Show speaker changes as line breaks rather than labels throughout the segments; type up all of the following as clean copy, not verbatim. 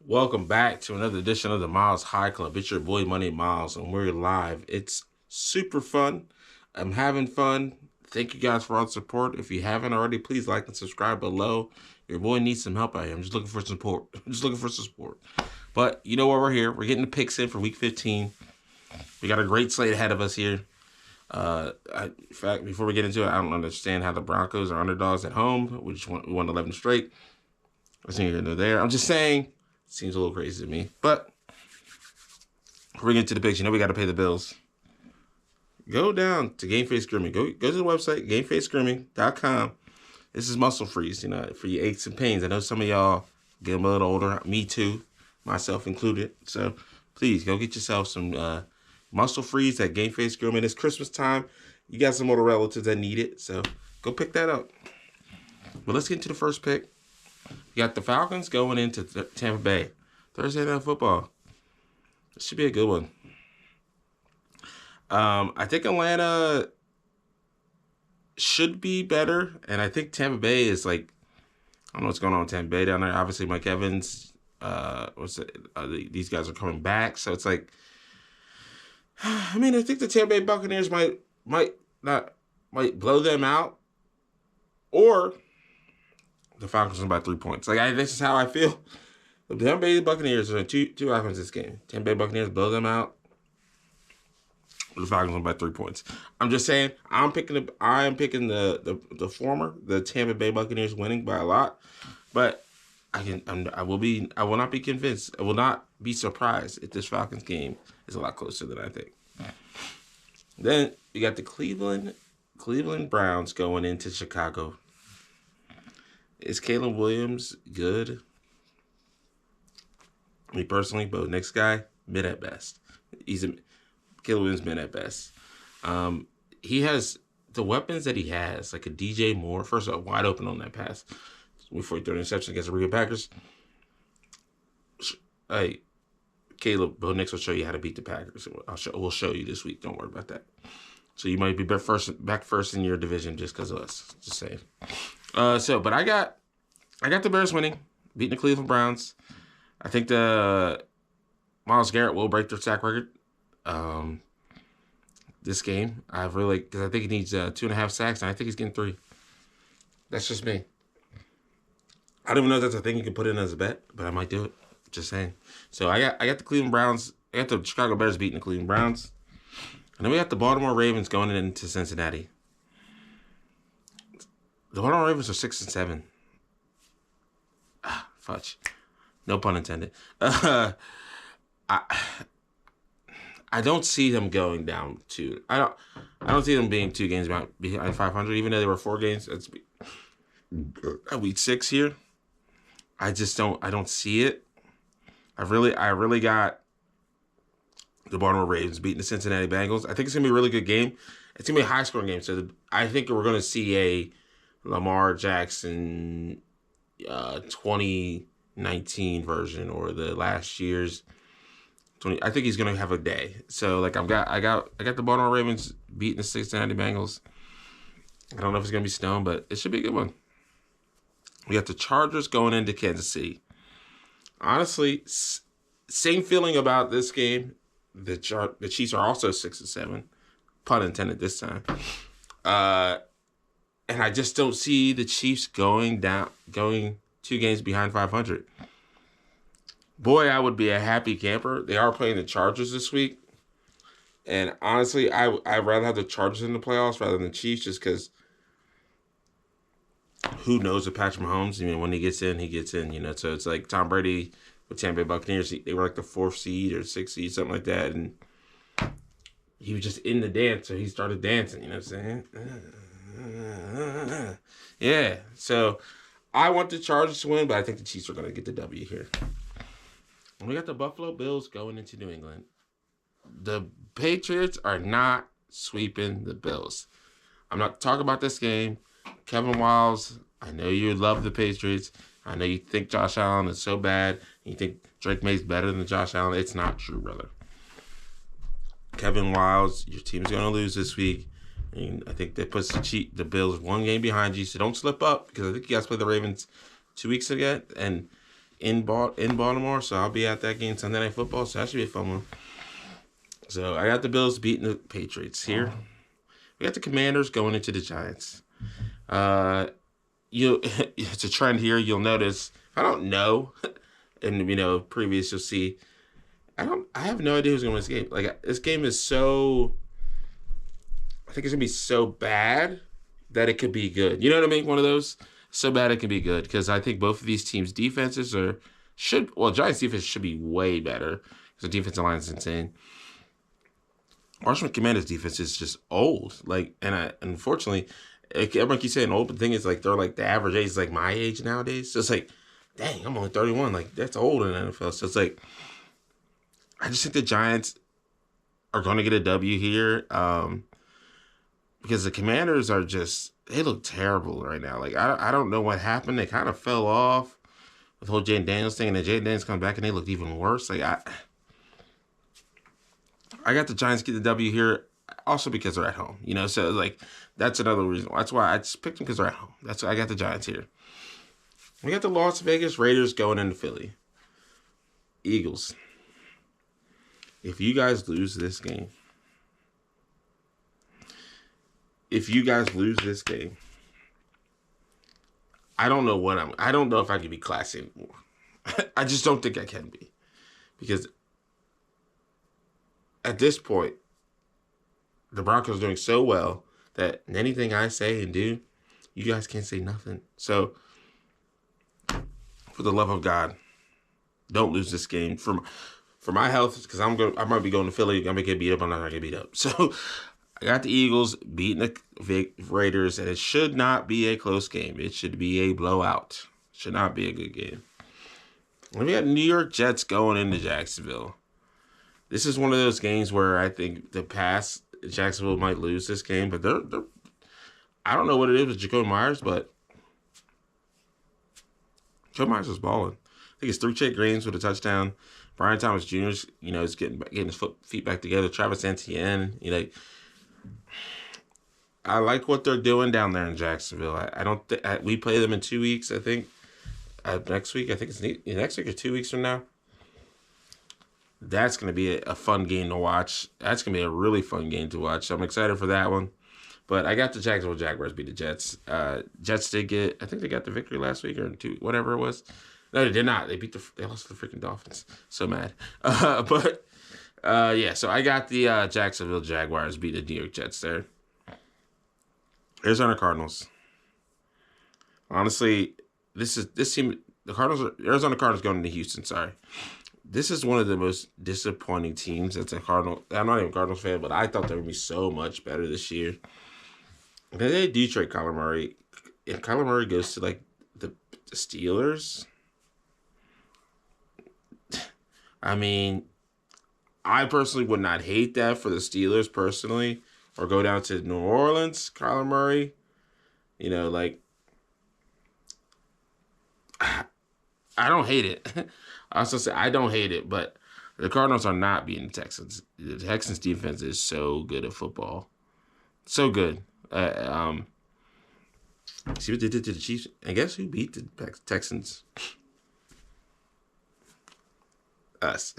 Welcome back to another edition of the Miles High Club. It's your boy Money Miles, and we're live. It's super fun. I'm having fun. Thank you guys for all the support. If you haven't already, please like and subscribe below. Your boy needs some help out here. I'm just looking for support. I'm just looking for some support. But you know what? We're here. We're getting the picks in for Week 15. We got a great slate ahead of us here. In fact, before we get into it, I don't understand how the Broncos are underdogs at home. We won 11 straight. I think you're there. I'm just saying. Seems a little crazy to me. But before we get into the picks, you know we got to pay the bills. Go down to Game Face Grooming. Go to the website, gamefacegrooming.com. This is muscle freeze, for your aches and pains. I know some of y'all getting a little older. Me too, myself included. So please go get yourself some muscle freeze at Game Face Grooming. It's Christmas time. You got some older relatives that need it. So go pick that up. But let's get into the first pick. You got the Falcons going into Tampa Bay. Thursday Night Football. This should be a good one. I think Atlanta should be better. And I think Tampa Bay is I don't know what's going on with Tampa Bay down there. Obviously, Mike Evans, these guys are coming back. So it's I think the Tampa Bay Buccaneers might blow them out. Or the Falcons win by 3 points. This is how I feel. The Tampa Bay Buccaneers are two offenses this game. Tampa Bay Buccaneers blow them out. The Falcons win by 3 points. I'm just saying. I am picking the former, the Tampa Bay Buccaneers winning by a lot. But I will not be convinced. I will not be surprised if this Falcons game is a lot closer than I think. Then you got the Cleveland Browns going into Chicago. Is Caleb Williams good? Me personally, but next guy, mid at best. Caleb Williams mid at best. He has the weapons that he has, like a DJ Moore. First of all, wide open on that pass before he threw an interception against the Green Bay Packers. Hey, Caleb, Bo Nix will show you how to beat the Packers. We'll show you this week. Don't worry about that. So you might be back first in your division just because of us. Just saying. But I got the Bears winning, beating the Cleveland Browns. I think the Myles Garrett will break their sack record. This game, because I think he needs 2.5 sacks, and I think he's getting 3. That's just me. I don't even know if that's a thing you can put in as a bet, but I might do it. Just saying. So I got the Cleveland Browns. I got the Chicago Bears beating the Cleveland Browns, and then we got the Baltimore Ravens going into Cincinnati. The Baltimore Ravens are 6-7. Fudge. No pun intended. I don't see them going down to. I don't see them being 2 games behind 500, even though they were 4 games. It's week 6 here. I don't see it. I really got the Baltimore Ravens beating the Cincinnati Bengals. I think it's gonna be a really good game. It's gonna be a high scoring game. So I think we're gonna see a Lamar Jackson 2019 version, or the last year's 20. I think he's gonna have a day. So I got the Baltimore Ravens beating the Cincinnati Bengals. I don't know if it's gonna be Stone, but it should be a good one. We got the Chargers going into Kansas City. Honestly, same feeling about this game. The Chiefs are also 6-7, pun intended this time. And I just don't see the Chiefs going 2 games behind 500. Boy, I would be a happy camper. They are playing the Chargers this week. And honestly, I'd rather have the Chargers in the playoffs rather than the Chiefs, just because who knows with Patrick Mahomes. When he gets in, he gets in, So it's like Tom Brady with Tampa Bay Buccaneers. They were like the 4th seed or 6th seed, something like that. And he was just in the dance, so he started dancing, you know what I'm saying? Yeah, so I want the Chargers to win, but I think the Chiefs are going to get the W here. And we got the Buffalo Bills going into New England. The Patriots are not sweeping the Bills. I'm not talking about this game. Kevin Wiles, I know you love the Patriots. I know you think Josh Allen is so bad. You think Drake May's better than Josh Allen. It's not true, brother. Kevin Wiles, your team's going to lose this week. And I think that puts the Bills 1 game behind you. So don't slip up, because I think you guys play the Ravens 2 weeks ago. And in Baltimore, so I'll be at that game Sunday Night Football, so that should be a fun one. So I got the Bills beating the Patriots here. We got the Commanders going into the Giants. It's a trend here. You'll notice. I don't know, and previous you'll see. I have no idea who's gonna win this game. Like this game is so. I think it's gonna be so bad that it could be good. You know what I mean? One of those so bad it can be good because I think both of these teams' defenses Giants defense should be way better because the defensive line is insane. Washington Commanders defense is just old. Unfortunately, everyone keeps saying old, but the thing is, they're the average age is my age nowadays. So it's dang, I'm only 31. That's old in the NFL. So it's I just think the Giants are going to get a W here because the Commanders they look terrible right now. I don't know what happened. They kind of fell off with the whole Jaden Daniels thing, and then Jaden Daniels come back and they looked even worse. I got the Giants get the W here also because they're at home, so that's another reason. That's why I just picked them because they're at home. That's why I got the Giants here. We got the Las Vegas Raiders going into Philly. Eagles. If you guys lose this game, I don't know I don't know if I can be classy anymore. I just don't think I can be. Because at this point, the Broncos are doing so well that anything I say and do, you guys can't say nothing. So, for the love of God, don't lose this game. For my health, because I might be going to Philly. I'm gonna get beat up. I'm not gonna get beat up. So, I got the Eagles beating the Raiders, and it should not be a close game. It should be a blowout. It should not be a good game. And we got New York Jets going into Jacksonville. This is one of those games where I think Jacksonville might lose this game, but they're I don't know what it is with Jacoby Myers, but Jacoby Myers is balling. I think it's 3 straight games with a touchdown. Brian Thomas Jr. is getting his feet back together. Travis Etienne, I like what they're doing down there in Jacksonville. I don't think we play them in 2 weeks. I think next week. I think it's next week or 2 weeks from now. That's going to be a fun game to watch. That's going to be a really fun game to watch. So I'm excited for that one. But I got the Jacksonville Jaguars beat the Jets. Jets did I think they got the victory last week or 2, whatever it was. No, they did not. They lost to the freaking Dolphins. So mad. So I got the Jacksonville Jaguars beat the New York Jets there. Arizona Cardinals. Honestly, this team, Arizona Cardinals going into Houston, sorry. This is one of the most disappointing teams that's a Cardinal. I'm not even a Cardinals fan, but I thought they would be so much better this year. And then they do trade Kyler Murray. If Kyler Murray goes to the Steelers, I mean, I personally would not hate that for the Steelers personally, or go down to New Orleans, Kyler Murray. I don't hate it. I also say I don't hate it, but the Cardinals are not beating the Texans. The Texans defense is so good at football. So good. See what they did to the Chiefs? And guess who beat the Texans? Us.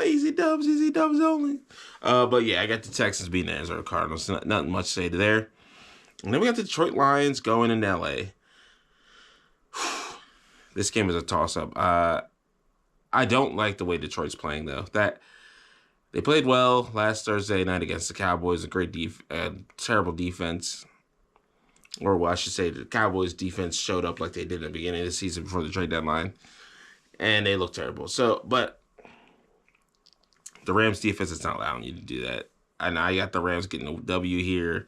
Easy dubs only. But yeah, I got the Texans beating the Arizona Cardinals. Nothing much to say there. And then we got the Detroit Lions going in LA. This game is a toss-up. I don't like the way Detroit's playing, though. That they played well last Thursday night against the Cowboys. A great terrible defense. Or, well, I should say the Cowboys' defense showed up like they did at the beginning of the season before the trade deadline. And they look terrible. But the Rams' defense is not allowing you to do that. And I got the Rams getting a W here.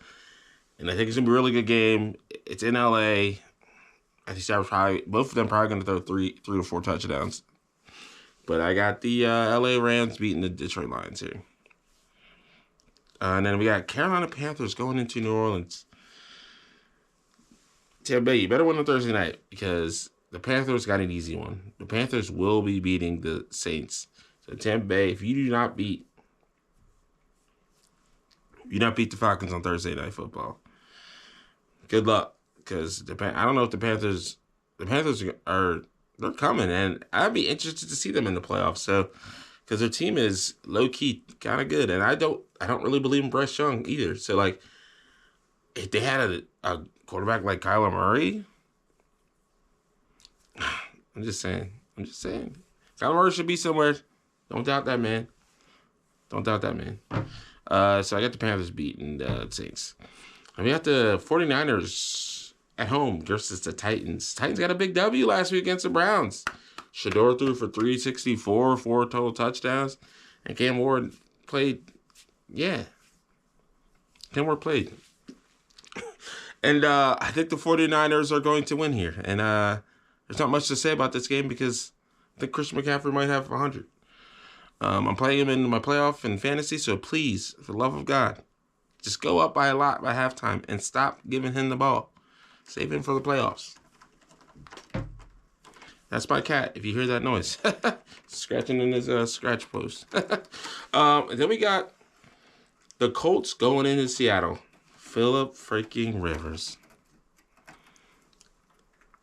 And I think it's going to be a really good game. It's in L.A. I think both of them probably going to throw 3 to 4 touchdowns. But I got the L.A. Rams beating the Detroit Lions here. And then we got Carolina Panthers going into New Orleans. Tampa Bay, you better win on Thursday night because the Panthers got an easy one. The Panthers will be beating the Saints. So Tampa Bay, if you do not beat the Falcons on Thursday Night Football, good luck. because I don't know if the Panthers they're coming, and I'd be interested to see them in the playoffs. So, because their team is low key kind of good, and I don't really believe in Bryce Young either. So, like, if they had a quarterback like Kyler Murray, I'm just saying. Kyler Murray should be somewhere. Don't doubt that man. So I got the Panthers beating the Saints. And we got the 49ers at home versus the Titans. Titans got a big W last week against the Browns. Shador threw for 364, 4 total touchdowns. And Cam Ward played, Cam Ward played. And I think the 49ers are going to win here. And there's not much to say about this game because I think Christian McCaffrey might have 100. I'm playing him in my playoff and fantasy, so please, for the love of God, just go up by a lot by halftime and stop giving him the ball. Save him for the playoffs. That's my cat, if you hear that noise. Scratching in his scratch post. Then we got the Colts going into Seattle. Phillip freaking Rivers.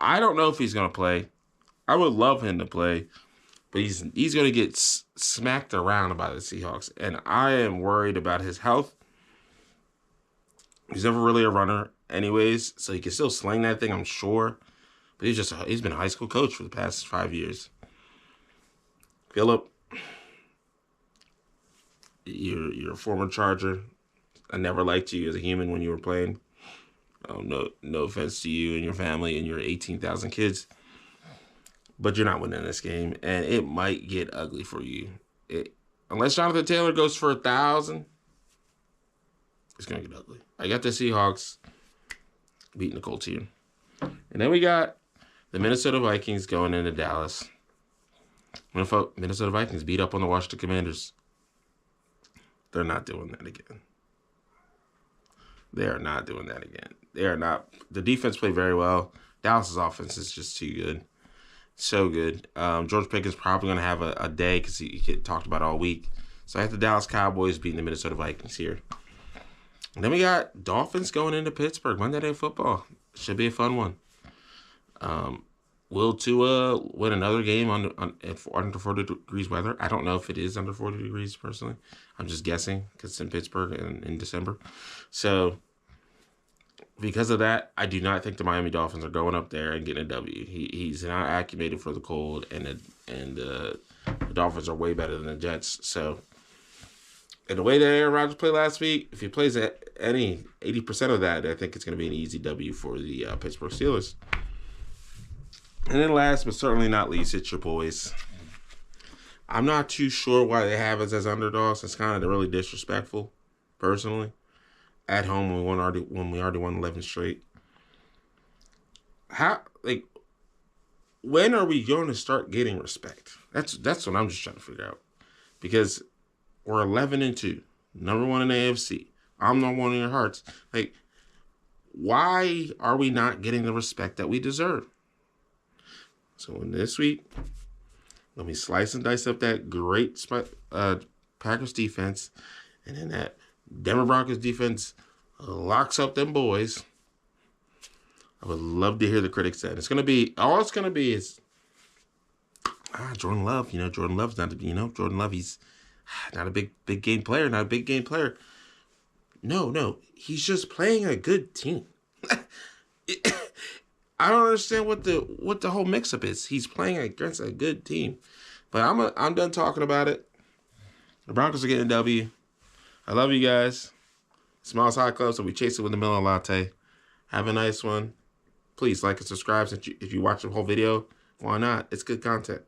I don't know if he's going to play. I would love him to play. But he's going to get smacked around by the Seahawks. And I am worried about his health. He's never really a runner anyways. So he can still sling that thing, I'm sure. But he's been a high school coach for the past 5 years. Phillip, you're a former Charger. I never liked you as a human when you were playing. No offense to you and your family and your 18,000 kids. But you're not winning this game, and it might get ugly for you. Unless Jonathan Taylor goes for 1,000, it's going to get ugly. I got the Seahawks beating the Colts here. And then we got the Minnesota Vikings going into Dallas. Minnesota Vikings beat up on the Washington Commanders. They're not doing that again. They are not doing that again. They are not. The defense played very well. Dallas's offense is just too good. So good. George Pickens probably going to have a day because he talked about it all week. So I have the Dallas Cowboys beating the Minnesota Vikings here. And then we got Dolphins going into Pittsburgh. Monday Night Football. Should be a fun one. Will Tua win another game under 40 degrees weather? I don't know if it is under 40 degrees personally. I'm just guessing because it's in Pittsburgh in December. So because of that, I do not think the Miami Dolphins are going up there and getting a W. He's not acclimated for the cold, and the Dolphins are way better than the Jets. So, in the way that Aaron Rodgers played last week, if he plays at any 80% of that, I think it's going to be an easy W for the Pittsburgh Steelers. And then last but certainly not least, it's your boys. I'm not too sure why they have us as underdogs. It's kind of really disrespectful, personally. At home when we already won 11 straight. When are we going to start getting respect? That's what I'm just trying to figure out. Because we're 11-2, number one in the AFC. I'm number one in your hearts. Why are we not getting the respect that we deserve? So in this week, let me slice and dice up that great Packers defense, and then that Denver Broncos defense locks up them boys. I would love to hear the critics say. It's going to be is Jordan Love. Jordan Love's not, Jordan Love, he's not a big game player, not a big game player. No, he's just playing a good team. I don't understand what the whole mix-up is. He's playing against a good team. But I'm done talking about it. The Broncos are getting a W. I love you guys. Smiles Hot Club, so we chase it with a Miller Latte. Have a nice one. Please like and subscribe if you watch the whole video. Why not? It's good content.